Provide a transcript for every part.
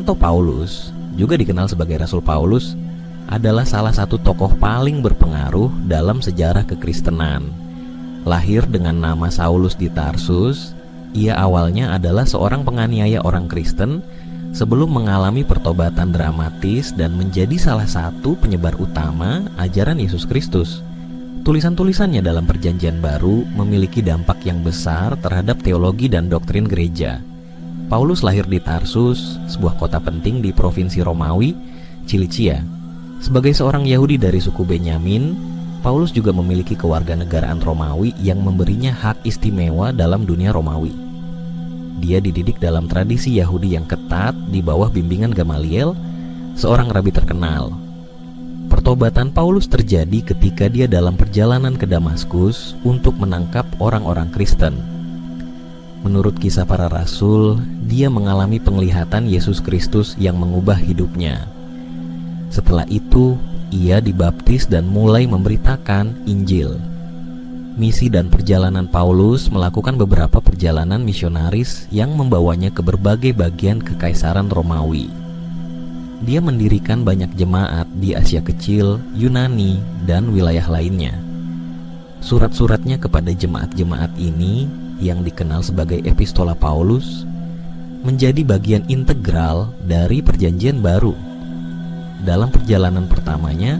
Santo Paulus, juga dikenal sebagai Rasul Paulus, adalah salah satu tokoh paling berpengaruh dalam sejarah kekristenan. Lahir dengan nama Saulus di Tarsus, ia awalnya adalah seorang penganiaya orang Kristen sebelum mengalami pertobatan dramatis dan menjadi salah satu penyebar utama ajaran Yesus Kristus. Tulisan-tulisannya dalam Perjanjian Baru memiliki dampak yang besar terhadap teologi dan doktrin gereja. Paulus lahir di Tarsus, sebuah kota penting di provinsi Romawi, Cilicia. Sebagai seorang Yahudi dari suku Benyamin, Paulus juga memiliki kewarganegaraan Romawi yang memberinya hak istimewa dalam dunia Romawi. Dia dididik dalam tradisi Yahudi yang ketat di bawah bimbingan Gamaliel, seorang rabi terkenal. Pertobatan Paulus terjadi ketika dia dalam perjalanan ke Damaskus untuk menangkap orang-orang Kristen. Menurut Kisah Para Rasul, dia mengalami penglihatan Yesus Kristus yang mengubah hidupnya. Setelah itu, ia dibaptis dan mulai memberitakan Injil. Misi dan perjalanan Paulus melakukan beberapa perjalanan misionaris yang membawanya ke berbagai bagian kekaisaran Romawi. Dia mendirikan banyak jemaat di Asia Kecil, Yunani, dan wilayah lainnya. Surat-suratnya kepada jemaat-jemaat ini, yang dikenal sebagai Epistola Paulus, menjadi bagian integral dari Perjanjian Baru. Dalam perjalanan pertamanya,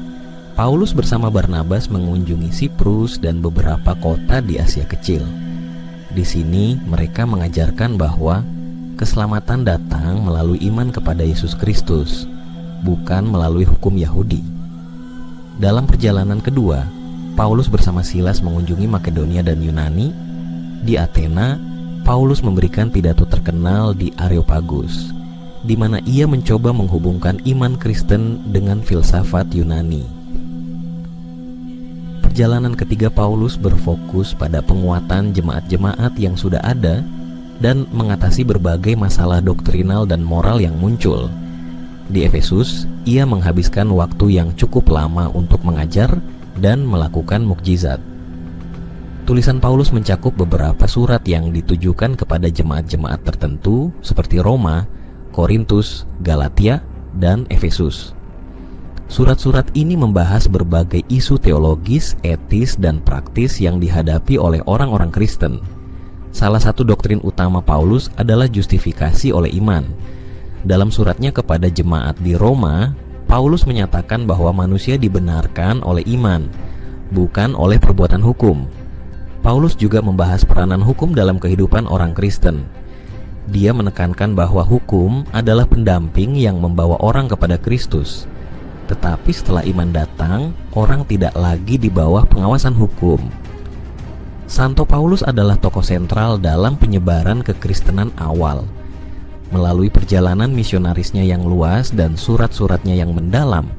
Paulus bersama Barnabas mengunjungi Siprus dan beberapa kota di Asia Kecil. Di sini mereka mengajarkan bahwa keselamatan datang melalui iman kepada Yesus Kristus, bukan melalui hukum Yahudi. Dalam perjalanan kedua, Paulus bersama Silas mengunjungi Makedonia dan Yunani. Di Athena, Paulus memberikan pidato terkenal di Areopagus, di mana ia mencoba menghubungkan iman Kristen dengan filsafat Yunani. Perjalanan ketiga Paulus berfokus pada penguatan jemaat-jemaat yang sudah ada dan mengatasi berbagai masalah doktrinal dan moral yang muncul. Di Efesus, ia menghabiskan waktu yang cukup lama untuk mengajar dan melakukan mukjizat. Tulisan Paulus mencakup beberapa surat yang ditujukan kepada jemaat-jemaat tertentu seperti Roma, Korintus, Galatia, dan Efesus. Surat-surat ini membahas berbagai isu teologis, etis, dan praktis yang dihadapi oleh orang-orang Kristen. Salah satu doktrin utama Paulus adalah justifikasi oleh iman. Dalam suratnya kepada jemaat di Roma, Paulus menyatakan bahwa manusia dibenarkan oleh iman, bukan oleh perbuatan hukum. Paulus juga membahas peranan hukum dalam kehidupan orang Kristen. Dia menekankan bahwa hukum adalah pendamping yang membawa orang kepada Kristus. Tetapi setelah iman datang, orang tidak lagi di bawah pengawasan hukum. Santo Paulus adalah tokoh sentral dalam penyebaran kekristenan awal. Melalui perjalanan misionarisnya yang luas dan surat-suratnya yang mendalam,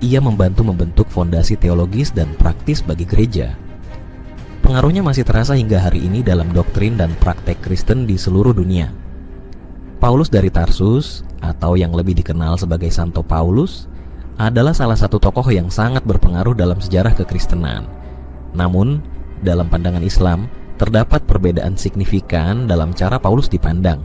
ia membantu membentuk fondasi teologis dan praktis bagi gereja. Pengaruhnya masih terasa hingga hari ini dalam doktrin dan praktek Kristen di seluruh dunia. Paulus dari Tarsus, atau yang lebih dikenal sebagai Santo Paulus, adalah salah satu tokoh yang sangat berpengaruh dalam sejarah kekristenan. Namun, dalam pandangan Islam, terdapat perbedaan signifikan dalam cara Paulus dipandang.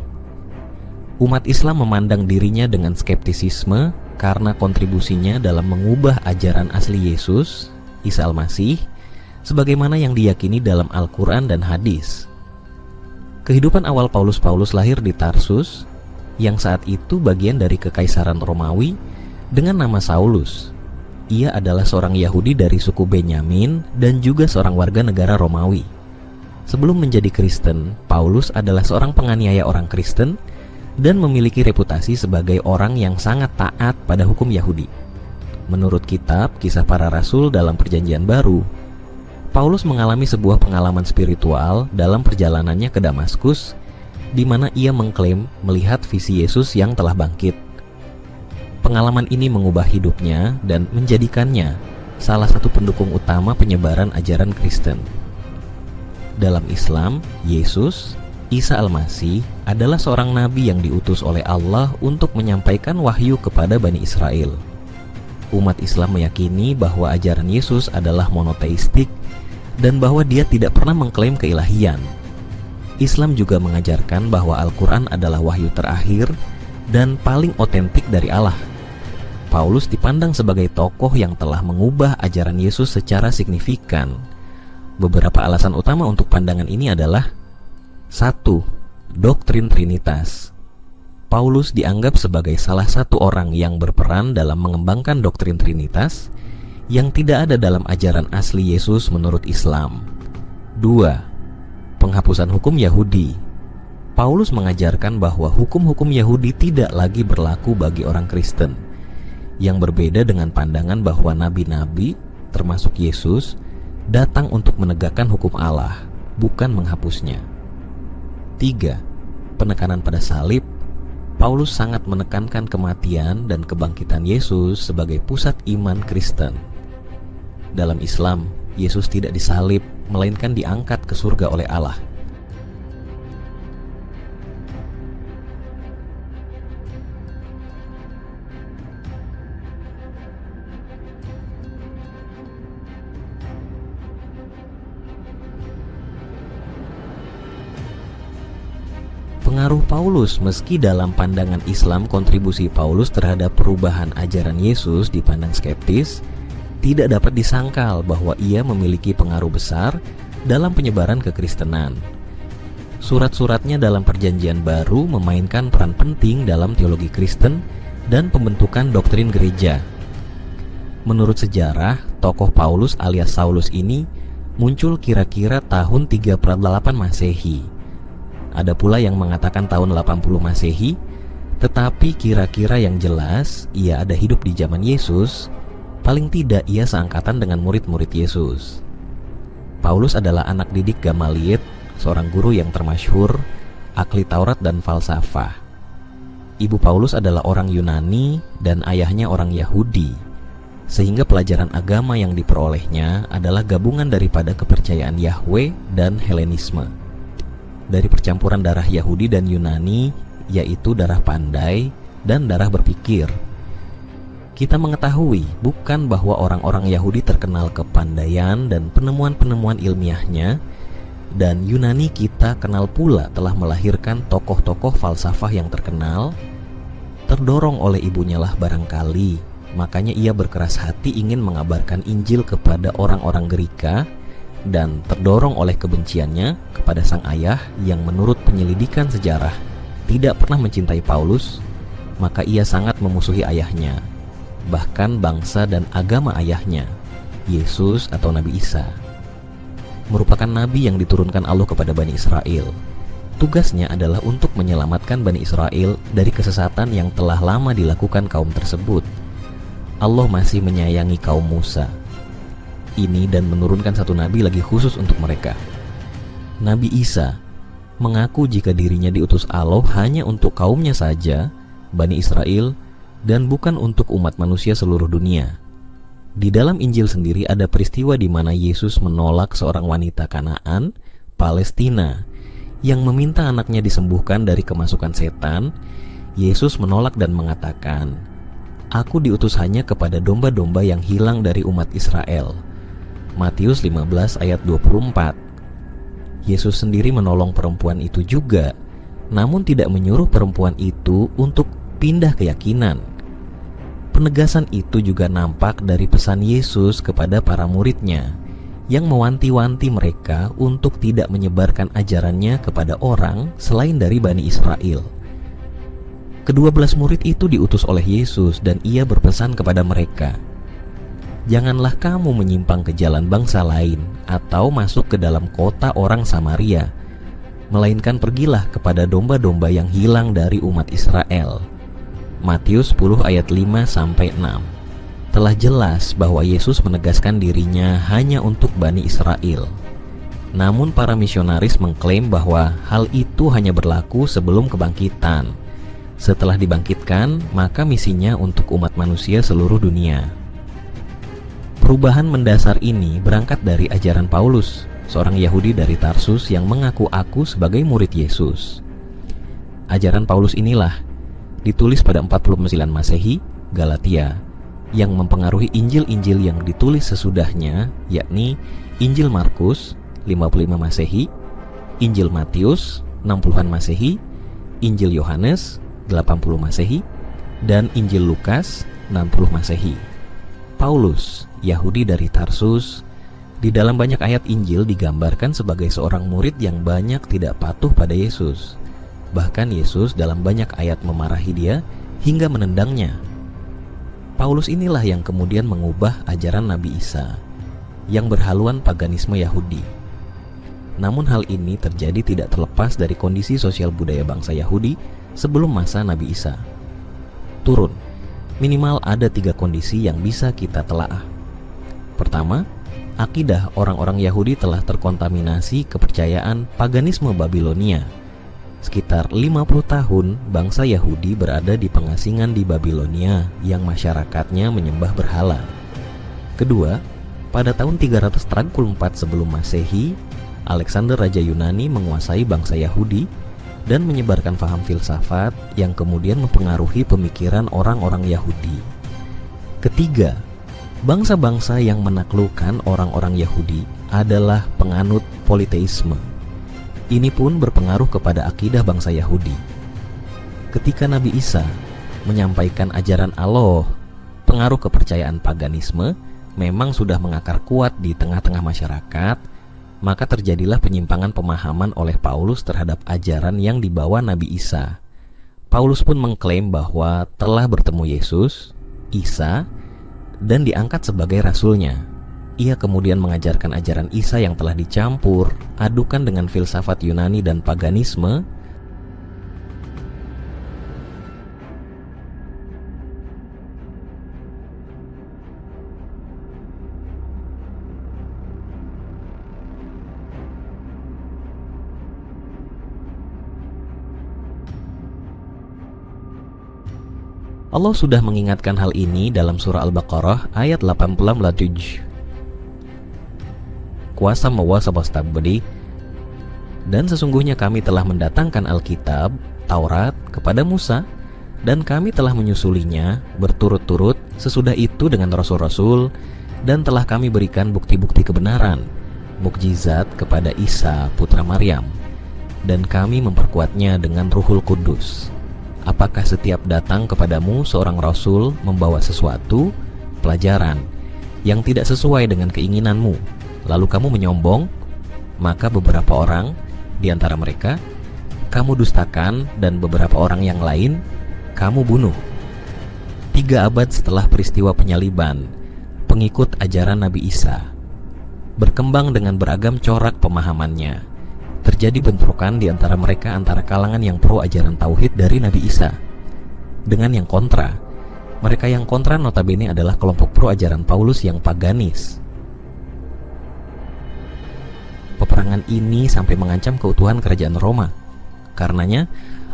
Umat Islam memandang dirinya dengan skeptisisme karena kontribusinya dalam mengubah ajaran asli Yesus, Isa Al-Masih, sebagaimana yang diyakini dalam Al-Quran dan hadis. Kehidupan awal Paulus lahir di Tarsus, yang saat itu bagian dari Kekaisaran Romawi, dengan nama Saulus. Ia adalah seorang Yahudi dari suku Benyamin dan juga seorang warga negara Romawi. Sebelum menjadi Kristen, Paulus adalah seorang penganiaya orang Kristen dan memiliki reputasi sebagai orang yang sangat taat pada hukum Yahudi. Menurut kitab Kisah Para Rasul dalam Perjanjian Baru, Paulus mengalami sebuah pengalaman spiritual dalam perjalanannya ke Damaskus, di mana ia mengklaim melihat visi Yesus yang telah bangkit. Pengalaman ini mengubah hidupnya dan menjadikannya salah satu pendukung utama penyebaran ajaran Kristen. Dalam Islam, Yesus, Isa Al-Masih, adalah seorang nabi yang diutus oleh Allah untuk menyampaikan wahyu kepada Bani Israel. Umat Islam meyakini bahwa ajaran Yesus adalah monoteistik dan bahwa dia tidak pernah mengklaim keilahian. Islam juga mengajarkan bahwa Al-Quran adalah wahyu terakhir dan paling otentik dari Allah. Paulus dipandang sebagai tokoh yang telah mengubah ajaran Yesus secara signifikan. Beberapa alasan utama untuk pandangan ini adalah: 1. Doktrin Trinitas. Paulus dianggap sebagai salah satu orang yang berperan dalam mengembangkan doktrin Trinitas yang tidak ada dalam ajaran asli Yesus menurut Islam. 2. Penghapusan hukum Yahudi. Paulus mengajarkan bahwa hukum-hukum Yahudi tidak lagi berlaku bagi orang Kristen, yang berbeda dengan pandangan bahwa nabi-nabi, termasuk Yesus, datang untuk menegakkan hukum Allah, bukan menghapusnya. 3. Penekanan pada salib. Paulus sangat menekankan kematian dan kebangkitan Yesus sebagai pusat iman Kristen. Dalam Islam, Yesus tidak disalib, melainkan diangkat ke surga oleh Allah. Pengaruh Paulus. Meski dalam pandangan Islam kontribusi Paulus terhadap perubahan ajaran Yesus dipandang skeptis, tidak dapat disangkal bahwa ia memiliki pengaruh besar dalam penyebaran kekristenan. Surat-suratnya dalam Perjanjian Baru memainkan peran penting dalam teologi Kristen dan pembentukan doktrin gereja. Menurut sejarah, tokoh Paulus alias Saulus ini muncul kira-kira tahun 38 Masehi. Ada pula yang mengatakan tahun 80 Masehi, tetapi kira-kira yang jelas ia ada hidup di zaman Yesus. Paling tidak ia seangkatan dengan murid-murid Yesus. Paulus adalah anak didik Gamaliel, seorang guru yang termasyhur, ahli Taurat dan falsafah. Ibu Paulus adalah orang Yunani dan ayahnya orang Yahudi, sehingga pelajaran agama yang diperolehnya adalah gabungan daripada kepercayaan Yahweh dan Helenisme. Dari percampuran darah Yahudi dan Yunani, yaitu darah pandai dan darah berpikir. Kita mengetahui bukan bahwa orang-orang Yahudi terkenal kepandaian dan penemuan-penemuan ilmiahnya, dan Yunani kita kenal pula telah melahirkan tokoh-tokoh falsafah yang terkenal. Terdorong oleh ibunya lah barangkali, makanya ia berkeras hati ingin mengabarkan Injil kepada orang-orang Gerika, dan terdorong oleh kebenciannya kepada sang ayah yang menurut penyelidikan sejarah tidak pernah mencintai Paulus, maka ia sangat memusuhi ayahnya, bahkan bangsa dan agama ayahnya, Yesus atau Nabi Isa. Merupakan nabi yang diturunkan Allah kepada Bani Israel. Tugasnya adalah untuk menyelamatkan Bani Israel dari kesesatan yang telah lama dilakukan kaum tersebut. Allah masih menyayangi kaum Musa ini dan menurunkan satu nabi lagi khusus untuk mereka. Nabi Isa mengaku jika dirinya diutus Allah hanya untuk kaumnya saja, Bani Israel, dan bukan untuk umat manusia seluruh dunia. Di dalam Injil sendiri ada peristiwa di mana Yesus menolak seorang wanita Kanaan, Palestina, yang meminta anaknya disembuhkan dari kemasukan setan. Yesus menolak dan mengatakan, "Aku diutus hanya kepada domba-domba yang hilang dari umat Israel." Matius 15 ayat 24. Yesus sendiri menolong perempuan itu juga, namun tidak menyuruh perempuan itu untuk pindah keyakinan. Penegasan itu juga nampak dari pesan Yesus kepada para muridnya, yang mewanti-wanti mereka untuk tidak menyebarkan ajarannya kepada orang selain dari Bani Israel. Ke-12 murid itu diutus oleh Yesus dan ia berpesan kepada mereka, "Janganlah kamu menyimpang ke jalan bangsa lain atau masuk ke dalam kota orang Samaria, melainkan pergilah kepada domba-domba yang hilang dari umat Israel." Matius 10 ayat 5-6. Telah jelas bahwa Yesus menegaskan dirinya hanya untuk Bani Israel. Namun para misionaris mengklaim bahwa hal itu hanya berlaku sebelum kebangkitan. Setelah dibangkitkan, maka misinya untuk umat manusia seluruh dunia. Perubahan mendasar ini berangkat dari ajaran Paulus, seorang Yahudi dari Tarsus yang mengaku-aku sebagai murid Yesus. Ajaran Paulus inilah ditulis pada 49 Masehi, Galatia, yang mempengaruhi Injil-Injil yang ditulis sesudahnya, yakni Injil Markus 55 Masehi, Injil Matius 60-an Masehi, Injil Yohanes 80 Masehi dan Injil Lukas 60 Masehi. Paulus, Yahudi dari Tarsus, di dalam banyak ayat Injil digambarkan sebagai seorang murid yang banyak tidak patuh pada Yesus. Bahkan Yesus dalam banyak ayat memarahi dia hingga menendangnya. Paulus inilah yang kemudian mengubah ajaran Nabi Isa yang berhaluan paganisme Yahudi. Namun hal ini terjadi tidak terlepas dari kondisi sosial budaya bangsa Yahudi sebelum masa Nabi Isa. Turun, minimal ada 3 kondisi yang bisa kita telaah. Pertama, akidah orang-orang Yahudi telah terkontaminasi kepercayaan paganisme Babilonia. Sekitar 50 tahun bangsa Yahudi berada di pengasingan di Babilonia yang masyarakatnya menyembah berhala. Kedua, pada tahun 334 sebelum Masehi, Alexander Raja Yunani menguasai bangsa Yahudi dan menyebarkan paham filsafat yang kemudian mempengaruhi pemikiran orang-orang Yahudi. Ketiga, bangsa-bangsa yang menaklukkan orang-orang Yahudi adalah penganut politeisme. Ini pun berpengaruh kepada akidah bangsa Yahudi. Ketika Nabi Isa menyampaikan ajaran Allah, pengaruh kepercayaan paganisme memang sudah mengakar kuat di tengah-tengah masyarakat, maka terjadilah penyimpangan pemahaman oleh Paulus terhadap ajaran yang dibawa Nabi Isa. Paulus pun mengklaim bahwa telah bertemu Yesus, Isa, dan diangkat sebagai rasulnya. Ia kemudian mengajarkan ajaran Isa yang telah dicampur adukan dengan filsafat Yunani dan paganisme. Allah sudah mengingatkan hal ini dalam surah Al-Baqarah ayat 87. Kuasa mewasa beri, dan sesungguhnya kami telah mendatangkan Alkitab, Taurat kepada Musa, dan kami telah menyusulinya berturut-turut sesudah itu dengan rasul-rasul, dan telah kami berikan bukti-bukti kebenaran, mukjizat kepada Isa putra Maryam, dan kami memperkuatnya dengan Ruhul Kudus. Apakah setiap datang kepadamu seorang rasul membawa sesuatu, pelajaran, yang tidak sesuai dengan keinginanmu, lalu kamu menyombong, maka beberapa orang di antara mereka kamu dustakan dan beberapa orang yang lain kamu bunuh. 3 abad setelah peristiwa penyaliban, pengikut ajaran Nabi Isa berkembang dengan beragam corak pemahamannya. Terjadi bentrokan di antara mereka antara kalangan yang pro ajaran tauhid dari Nabi Isa dengan yang kontra. Mereka yang kontra notabene adalah kelompok pro ajaran Paulus yang paganis. Peperangan ini sampai mengancam keutuhan kerajaan Roma. Karenanya,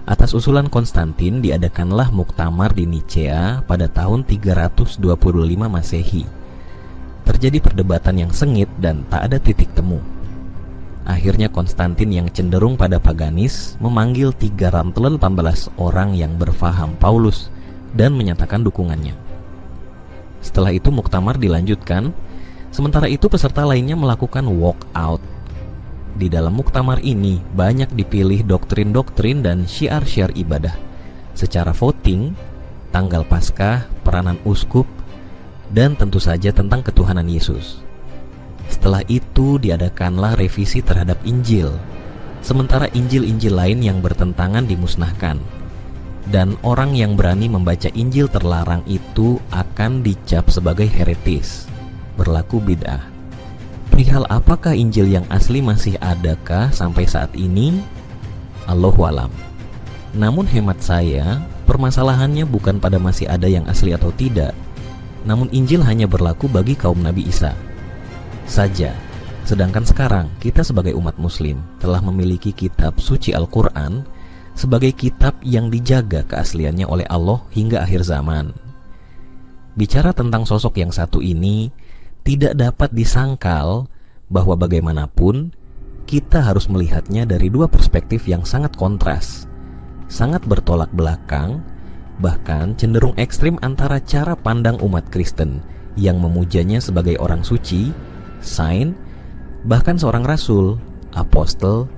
atas usulan Konstantin diadakanlah muktamar di Nicea pada tahun 325 Masehi. Terjadi perdebatan yang sengit dan tak ada titik temu. Akhirnya Konstantin yang cenderung pada paganis memanggil 318 orang yang berfaham Paulus dan menyatakan dukungannya. Setelah itu muktamar dilanjutkan, sementara itu peserta lainnya melakukan walk out. Di dalam muktamar ini banyak dipilih doktrin-doktrin dan syiar-syiar ibadah secara voting, tanggal Paskah, peranan uskup, dan tentu saja tentang ketuhanan Yesus. Setelah itu diadakanlah revisi terhadap Injil, sementara Injil-Injil lain yang bertentangan dimusnahkan. Dan orang yang berani membaca Injil terlarang itu akan dicap sebagai heretis, berlaku bid'ah. Perihal apakah Injil yang asli masih adakah sampai saat ini? Allahu a'lam. Namun hemat saya, permasalahannya bukan pada masih ada yang asli atau tidak, namun Injil hanya berlaku bagi kaum Nabi Isa saja. Sedangkan sekarang kita sebagai umat muslim telah memiliki kitab suci Al-Quran sebagai kitab yang dijaga keasliannya oleh Allah hingga akhir zaman. Bicara tentang sosok yang satu ini, tidak dapat disangkal bahwa bagaimanapun kita harus melihatnya dari 2 perspektif yang sangat kontras, sangat bertolak belakang, bahkan cenderung ekstrim antara cara pandang umat Kristen yang memujanya sebagai orang suci, saint, bahkan seorang rasul, apostel,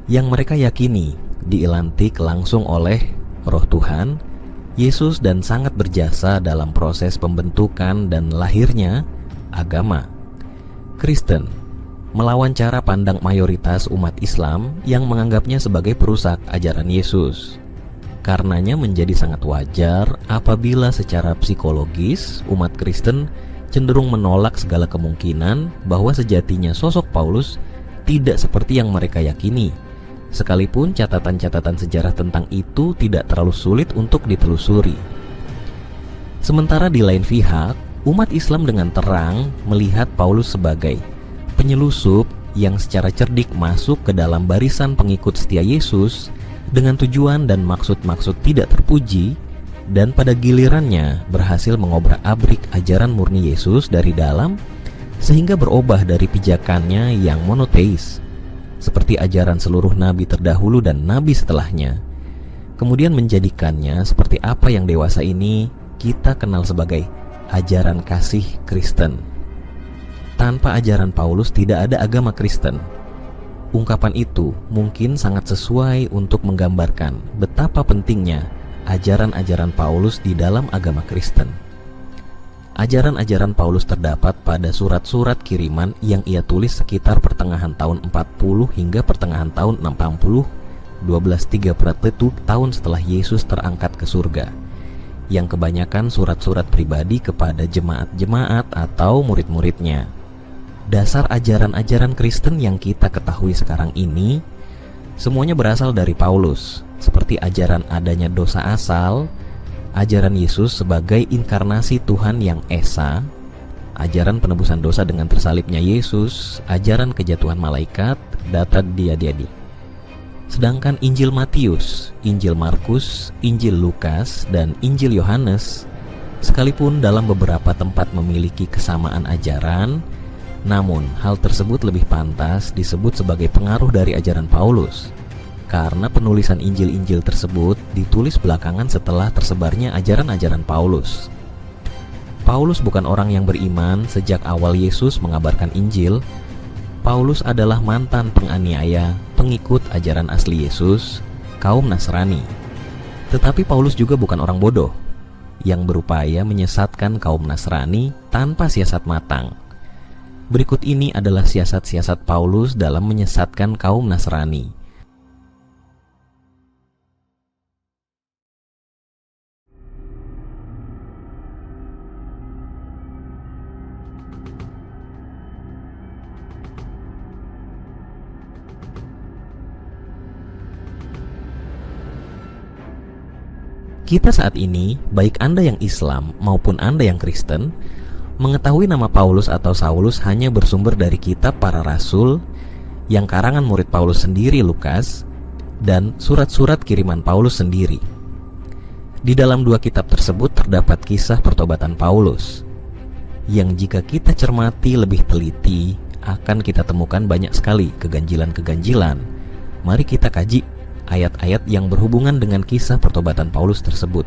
yang mereka yakini dilantik langsung oleh Roh Tuhan, Yesus dan sangat berjasa dalam proses pembentukan dan lahirnya agama Kristen, melawan cara pandang mayoritas umat Islam yang menganggapnya sebagai perusak ajaran Yesus. Karenanya menjadi sangat wajar apabila secara psikologis umat Kristen cenderung menolak segala kemungkinan bahwa sejatinya sosok Paulus tidak seperti yang mereka yakini, sekalipun catatan-catatan sejarah tentang itu tidak terlalu sulit untuk ditelusuri. Sementara di lain pihak, umat Islam dengan terang melihat Paulus sebagai penyelusup yang secara cerdik masuk ke dalam barisan pengikut setia Yesus dengan tujuan dan maksud-maksud tidak terpuji, dan pada gilirannya berhasil mengobrak-abrik ajaran murni Yesus dari dalam sehingga berubah dari pijakannya yang monoteis seperti ajaran seluruh nabi terdahulu dan nabi setelahnya, kemudian menjadikannya seperti apa yang dewasa ini kita kenal sebagai ajaran kasih Kristen. Tanpa ajaran Paulus tidak ada agama Kristen. Ungkapan itu mungkin sangat sesuai untuk menggambarkan betapa pentingnya ajaran-ajaran Paulus di dalam agama Kristen. Ajaran-ajaran Paulus terdapat pada surat-surat kiriman yang ia tulis sekitar pertengahan tahun 40 hingga pertengahan tahun 60, 1231 tahun setelah Yesus terangkat ke surga, yang kebanyakan surat-surat pribadi kepada jemaat-jemaat atau murid-muridnya. Dasar ajaran-ajaran Kristen yang kita ketahui sekarang ini semuanya berasal dari Paulus, seperti ajaran adanya dosa asal, ajaran Yesus sebagai inkarnasi Tuhan yang esa, ajaran penebusan dosa dengan tersalibnya Yesus, ajaran kejatuhan malaikat, data diadi-adi. Sedangkan Injil Matius, Injil Markus, Injil Lukas, dan Injil Yohanes, sekalipun dalam beberapa tempat memiliki kesamaan ajaran, namun hal tersebut lebih pantas disebut sebagai pengaruh dari ajaran Paulus, karena penulisan Injil-Injil tersebut ditulis belakangan setelah tersebarnya ajaran-ajaran Paulus. Paulus bukan orang yang beriman sejak awal Yesus mengabarkan Injil. Paulus adalah mantan penganiaya, pengikut ajaran asli Yesus, kaum Nasrani. Tetapi Paulus juga bukan orang bodoh yang berupaya menyesatkan kaum Nasrani tanpa siasat matang. Berikut ini adalah siasat-siasat Paulus dalam menyesatkan kaum Nasrani. Kita saat ini, baik Anda yang Islam maupun Anda yang Kristen, mengetahui nama Paulus atau Saulus hanya bersumber dari kitab para rasul yang karangan murid Paulus sendiri, Lukas, dan surat-surat kiriman Paulus sendiri. Di dalam dua kitab tersebut terdapat kisah pertobatan Paulus, yang jika kita cermati lebih teliti, akan kita temukan banyak sekali keganjilan-keganjilan. Mari kita kaji ayat-ayat yang berhubungan dengan kisah pertobatan Paulus tersebut.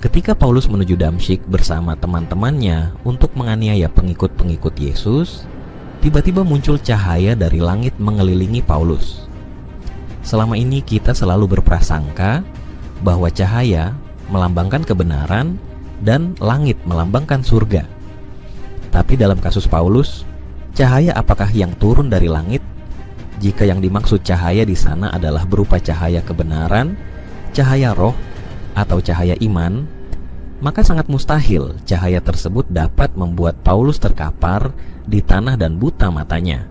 Ketika Paulus menuju Damsyik bersama teman-temannya untuk menganiaya pengikut-pengikut Yesus, tiba-tiba muncul cahaya dari langit mengelilingi Paulus. Selama ini kita selalu berprasangka bahwa cahaya melambangkan kebenaran dan langit melambangkan surga. Tapi dalam kasus Paulus, cahaya apakah yang turun dari langit? Jika yang dimaksud cahaya di sana adalah berupa cahaya kebenaran, cahaya roh, atau cahaya iman, maka sangat mustahil cahaya tersebut dapat membuat Paulus terkapar di tanah dan buta matanya.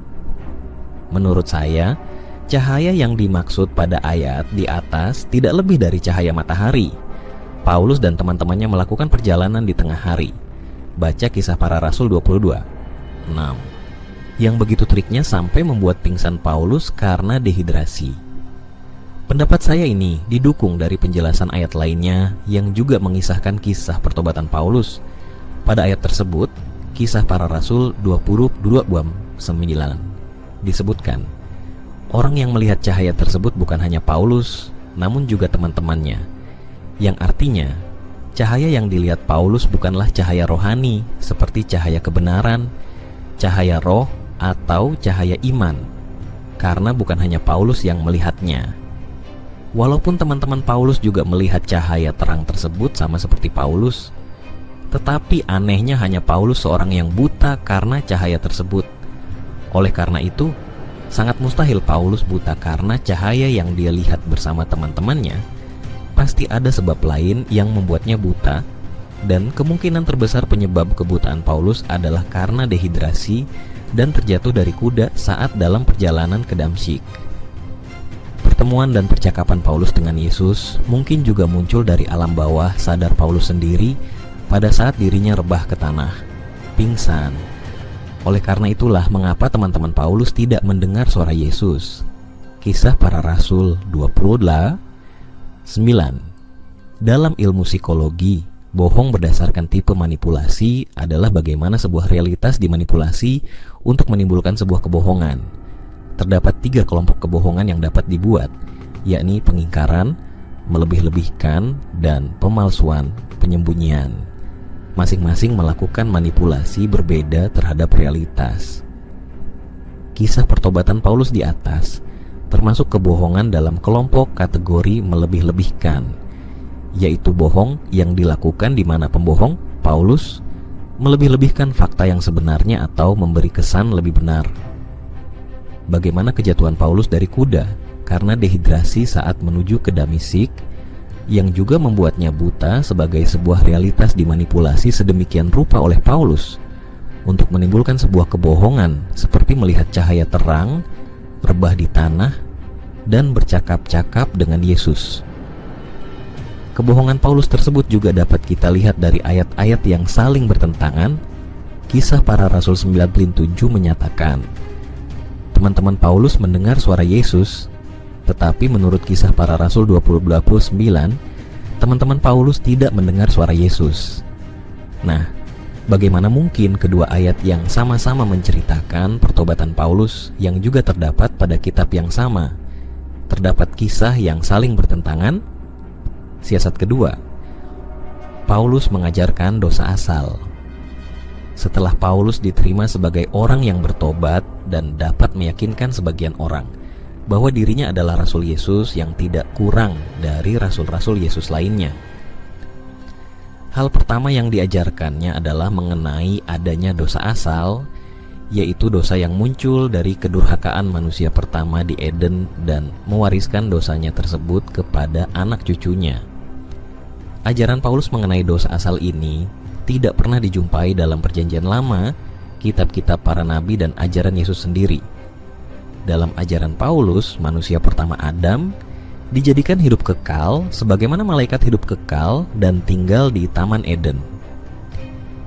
Menurut saya, cahaya yang dimaksud pada ayat di atas tidak lebih dari cahaya matahari. Paulus dan teman-temannya melakukan perjalanan di tengah hari. Baca Kisah Para Rasul 22:6. Yang begitu triknya sampai membuat pingsan Paulus karena dehidrasi. Pendapat saya ini didukung dari penjelasan ayat lainnya yang juga mengisahkan kisah pertobatan Paulus. Pada ayat tersebut, Kisah Para Rasul 22:9 disebutkan, orang yang melihat cahaya tersebut bukan hanya Paulus, namun juga teman-temannya. Yang artinya, cahaya yang dilihat Paulus bukanlah cahaya rohani seperti cahaya kebenaran, cahaya roh, atau cahaya iman, karena bukan hanya Paulus yang melihatnya. Walaupun teman-teman Paulus juga melihat cahaya terang tersebut sama seperti Paulus, tetapi anehnya hanya Paulus seorang yang buta karena cahaya tersebut. Oleh karena itu, sangat mustahil Paulus buta karena cahaya yang dia lihat bersama teman-temannya. Pasti ada sebab lain yang membuatnya buta, dan kemungkinan terbesar penyebab kebutaan Paulus adalah karena dehidrasi dan terjatuh dari kuda saat dalam perjalanan ke Damsyik. Pertemuan dan percakapan Paulus dengan Yesus mungkin juga muncul dari alam bawah sadar Paulus sendiri pada saat dirinya rebah ke tanah, pingsan. Oleh karena itulah mengapa teman-teman Paulus tidak mendengar suara Yesus. Kisah Para Rasul 20:9. Dalam ilmu psikologi, bohong berdasarkan tipe manipulasi adalah bagaimana sebuah realitas dimanipulasi untuk menimbulkan sebuah kebohongan. Terdapat 3 kelompok kebohongan yang dapat dibuat, yakni pengingkaran, melebih-lebihkan, dan pemalsuan, penyembunyian. Masing-masing melakukan manipulasi berbeda terhadap realitas. Kisah pertobatan Paulus di atas termasuk kebohongan dalam kelompok kategori melebih-lebihkan, yaitu bohong yang dilakukan di mana pembohong, Paulus, melebih-lebihkan fakta yang sebenarnya atau memberi kesan lebih benar. Bagaimana kejatuhan Paulus dari kuda karena dehidrasi saat menuju ke Damsyik, yang juga membuatnya buta sebagai sebuah realitas dimanipulasi sedemikian rupa oleh Paulus untuk menimbulkan sebuah kebohongan seperti melihat cahaya terang, rebah di tanah, dan bercakap-cakap dengan Yesus. Kebohongan Paulus tersebut juga dapat kita lihat dari ayat-ayat yang saling bertentangan. Kisah Para Rasul 9:7 menyatakan, teman-teman Paulus mendengar suara Yesus, tetapi menurut Kisah Para Rasul 20:29, teman-teman Paulus tidak mendengar suara Yesus. Nah, bagaimana mungkin kedua ayat yang sama-sama menceritakan pertobatan Paulus yang juga terdapat pada kitab yang sama, terdapat kisah yang saling bertentangan? Siasat kedua, Paulus mengajarkan dosa asal. Setelah Paulus diterima sebagai orang yang bertobat dan dapat meyakinkan sebagian orang bahwa dirinya adalah Rasul Yesus yang tidak kurang dari Rasul-Rasul Yesus lainnya, hal pertama yang diajarkannya adalah mengenai adanya dosa asal, yaitu dosa yang muncul dari kedurhakaan manusia pertama di Eden dan mewariskan dosanya tersebut kepada anak cucunya. Ajaran Paulus mengenai dosa asal ini tidak pernah dijumpai dalam Perjanjian Lama, kitab-kitab para nabi, dan ajaran Yesus sendiri. Dalam ajaran Paulus, manusia pertama Adam dijadikan hidup kekal sebagaimana malaikat hidup kekal dan tinggal di Taman Eden.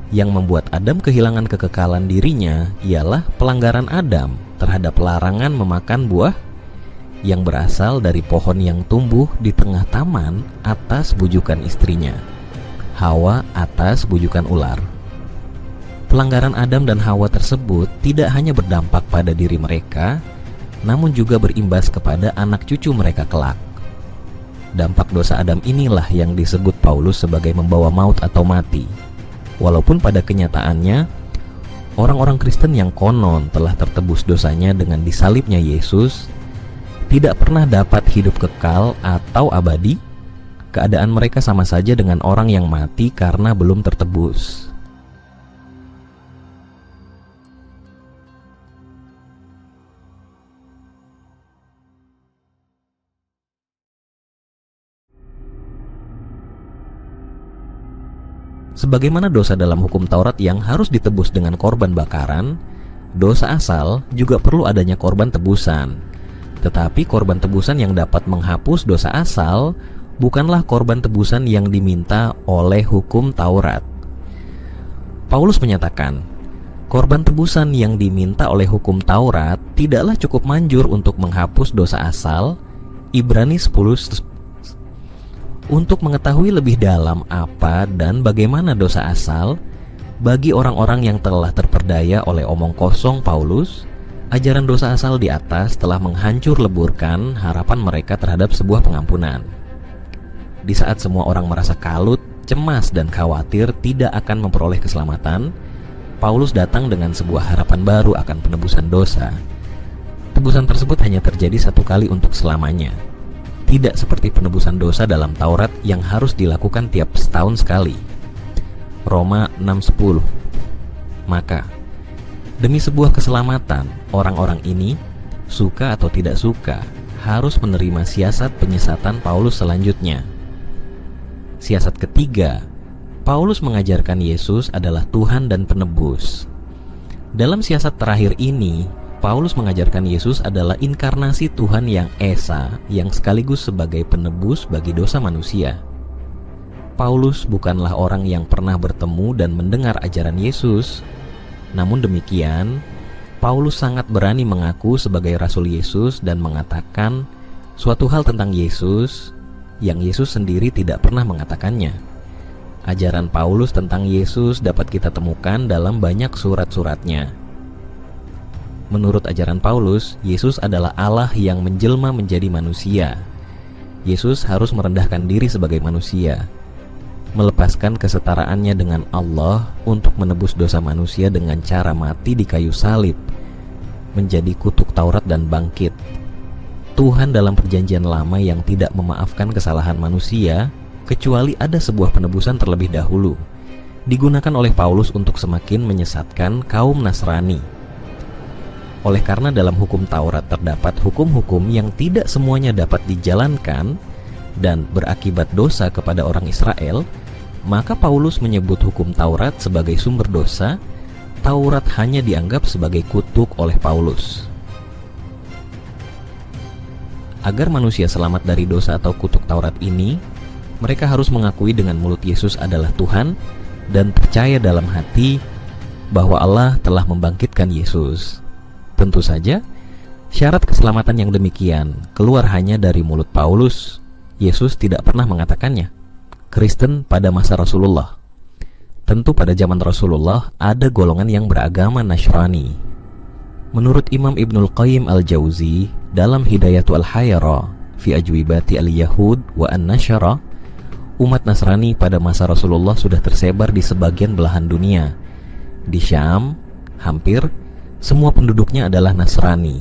Yang membuat Adam kehilangan kekekalan dirinya ialah pelanggaran Adam terhadap larangan memakan buah yang berasal dari pohon yang tumbuh di tengah taman atas bujukan istrinya, Hawa atas bujukan ular. Pelanggaran Adam dan Hawa tersebut tidak hanya berdampak pada diri mereka, namun juga berimbas kepada anak cucu mereka kelak. Dampak dosa Adam inilah yang disebut Paulus sebagai membawa maut atau mati. Walaupun pada kenyataannya, orang-orang Kristen yang konon telah tertebus dosanya dengan disalibnya Yesus tidak pernah dapat hidup kekal atau abadi. Keadaan mereka sama saja dengan orang yang mati karena belum tertebus. Sebagaimana dosa dalam hukum Taurat yang harus ditebus dengan korban bakaran, dosa asal juga perlu adanya korban tebusan. Tetapi korban tebusan yang dapat menghapus dosa asal bukanlah korban tebusan yang diminta oleh hukum Taurat. Paulus menyatakan, korban tebusan yang diminta oleh hukum Taurat tidaklah cukup manjur untuk menghapus dosa asal. Ibrani 10. Untuk mengetahui lebih dalam apa dan bagaimana dosa asal, bagi orang-orang yang telah terperdaya oleh omong kosong Paulus, ajaran dosa asal di atas telah menghancur leburkan harapan mereka terhadap sebuah pengampunan. Di saat semua orang merasa kalut, cemas, dan khawatir tidak akan memperoleh keselamatan, Paulus datang dengan sebuah harapan baru akan penebusan dosa. Tebusan tersebut hanya terjadi satu kali untuk selamanya. tidak seperti penebusan dosa dalam Taurat yang harus dilakukan tiap setahun sekali. Roma 6:10. Maka, demi sebuah keselamatan, orang-orang ini, suka atau tidak suka, harus menerima siasat penyesatan Paulus selanjutnya. Siasat ketiga, Paulus mengajarkan Yesus adalah Tuhan dan penebus. Dalam siasat terakhir ini, Paulus mengajarkan Yesus adalah inkarnasi Tuhan yang esa, yang sekaligus sebagai penebus bagi dosa manusia. Paulus bukanlah orang yang pernah bertemu dan mendengar ajaran Yesus. Namun demikian, Paulus sangat berani mengaku sebagai Rasul Yesus dan mengatakan suatu hal tentang Yesus yang Yesus sendiri tidak pernah mengatakannya. Ajaran Paulus tentang Yesus dapat kita temukan dalam banyak surat-suratnya. Menurut ajaran Paulus, Yesus adalah Allah yang menjelma menjadi manusia. Yesus harus merendahkan diri sebagai manusia, melepaskan kesetaraannya dengan Allah untuk menebus dosa manusia dengan cara mati di kayu salib, menjadi kutuk Taurat dan bangkit. Tuhan dalam perjanjian lama yang tidak memaafkan kesalahan manusia, kecuali ada sebuah penebusan terlebih dahulu, digunakan oleh Paulus untuk semakin menyesatkan kaum Nasrani. Oleh karena dalam hukum Taurat terdapat hukum-hukum yang tidak semuanya dapat dijalankan dan berakibat dosa kepada orang Israel, maka Paulus menyebut hukum Taurat sebagai sumber dosa. Taurat hanya dianggap sebagai kutuk oleh Paulus. Agar manusia selamat dari dosa atau kutuk Taurat ini, mereka harus mengakui dengan mulut Yesus adalah Tuhan dan percaya dalam hati bahwa Allah telah membangkitkan Yesus. Tentu saja, syarat keselamatan yang demikian keluar hanya dari mulut Paulus. Yesus tidak pernah mengatakannya. Kristen pada masa Rasulullah. Tentu pada zaman Rasulullah ada golongan yang beragama Nasrani. Menurut Imam Ibnul Qayyim Al-Jauzi dalam Hidayatul Hayara fi Ajwibati Al-Yahud wa An-Nasyara, umat Nasrani pada masa Rasulullah sudah tersebar di sebagian belahan dunia. Di Syam, hampir semua penduduknya adalah Nasrani.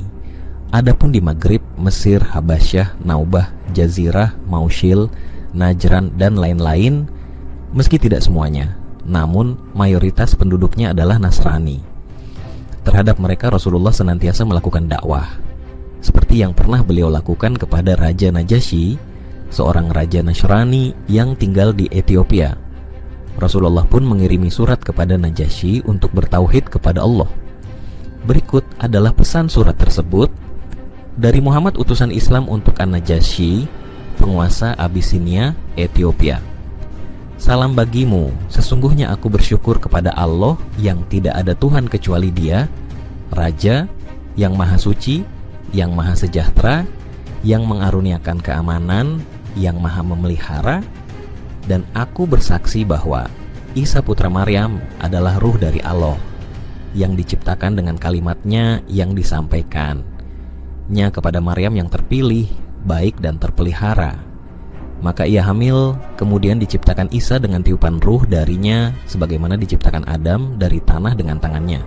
Adapun di Maghrib, Mesir, Habasyah, Naubah, Jazirah, Mausil, Najran, dan lain-lain, meski tidak semuanya, namun mayoritas penduduknya adalah Nasrani. Terhadap mereka Rasulullah senantiasa melakukan dakwah, seperti yang pernah beliau lakukan kepada Raja Najasyi, seorang raja Nasrani yang tinggal di Ethiopia. Rasulullah pun mengirimi surat kepada Najasyi untuk bertauhid kepada Allah. Berikut adalah pesan surat tersebut dari Muhammad utusan Islam untuk An-Najasyi, penguasa Abisinia, Ethiopia. Salam bagimu, sesungguhnya aku bersyukur kepada Allah yang tidak ada Tuhan kecuali Dia, Raja yang Maha Suci, yang Maha Sejahtera, yang mengaruniakan keamanan, yang Maha Memelihara, dan aku bersaksi bahwa Isa putra Maryam adalah ruh dari Allah, yang diciptakan dengan kalimatnya yang disampaikannya kepada Maryam yang terpilih, baik dan terpelihara. Maka ia hamil, kemudian diciptakan Isa dengan tiupan ruh darinya, sebagaimana diciptakan Adam dari tanah dengan tangannya.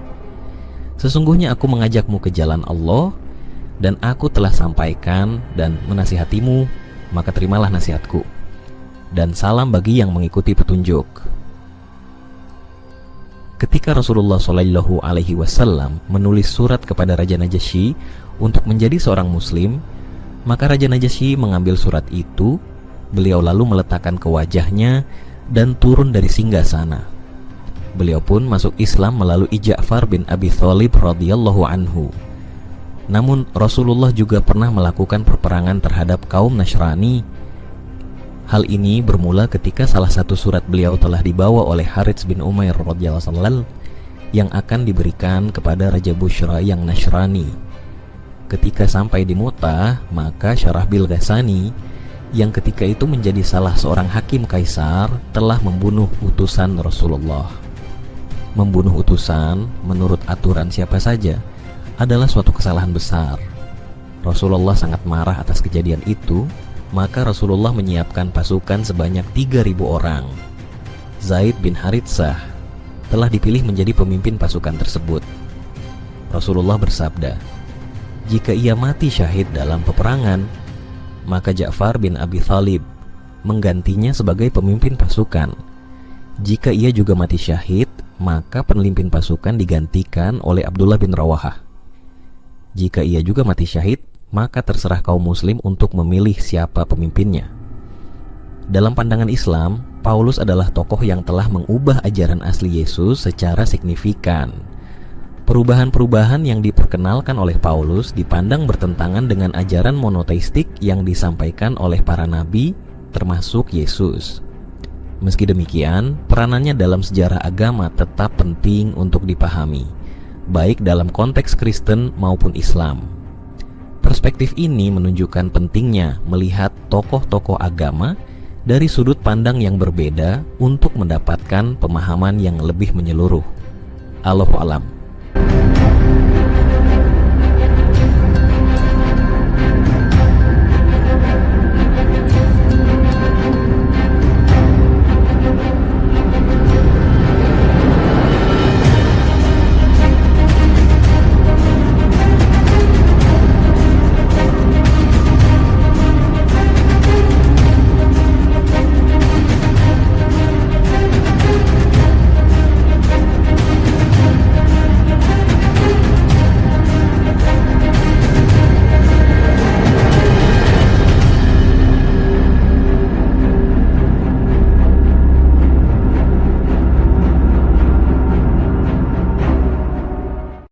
Sesungguhnya aku mengajakmu ke jalan Allah, dan aku telah sampaikan dan menasihatimu, maka terimalah nasihatku. Dan salam bagi yang mengikuti petunjuk. Ketika Rasulullah SAW menulis surat kepada Raja Najasyi untuk menjadi seorang Muslim, maka Raja Najasyi mengambil surat itu. Beliau lalu meletakkan ke wajahnya dan turun dari singgasana. Beliau pun masuk Islam melalui Ja'far bin Abi Thalib radhiyallahu anhu. Namun Rasulullah juga pernah melakukan perperangan terhadap kaum Nasrani. Hal ini bermula ketika salah satu surat beliau telah dibawa oleh Harits bin Umair radhiyallahu anhu yang akan diberikan kepada Raja Bushra yang Nasrani. Ketika sampai di Mu'tah, maka Syarahbil Ghassani yang ketika itu menjadi salah seorang hakim kaisar telah membunuh utusan Rasulullah. Membunuh utusan menurut aturan siapa saja adalah suatu kesalahan besar. Rasulullah sangat marah atas kejadian itu, maka Rasulullah menyiapkan pasukan sebanyak 3.000 orang. Zaid bin Haritsah telah dipilih menjadi pemimpin pasukan tersebut. Rasulullah bersabda, "Jika ia mati syahid dalam peperangan, maka Ja'far bin Abi Thalib menggantinya sebagai pemimpin pasukan. Jika ia juga mati syahid, maka pemimpin pasukan digantikan oleh Abdullah bin Rawahah. Jika ia juga mati syahid, maka terserah kaum muslim untuk memilih siapa pemimpinnya. Dalam pandangan Islam, Paulus adalah tokoh yang telah mengubah ajaran asli Yesus secara signifikan. Perubahan-perubahan yang diperkenalkan oleh Paulus dipandang bertentangan dengan ajaran monoteistik yang disampaikan oleh para nabi, termasuk Yesus. Meski demikian, peranannya dalam sejarah agama tetap penting untuk dipahami, baik dalam konteks Kristen maupun Islam. Perspektif ini menunjukkan pentingnya melihat tokoh-tokoh agama dari sudut pandang yang berbeda untuk mendapatkan pemahaman yang lebih menyeluruh. Allahu a'lam.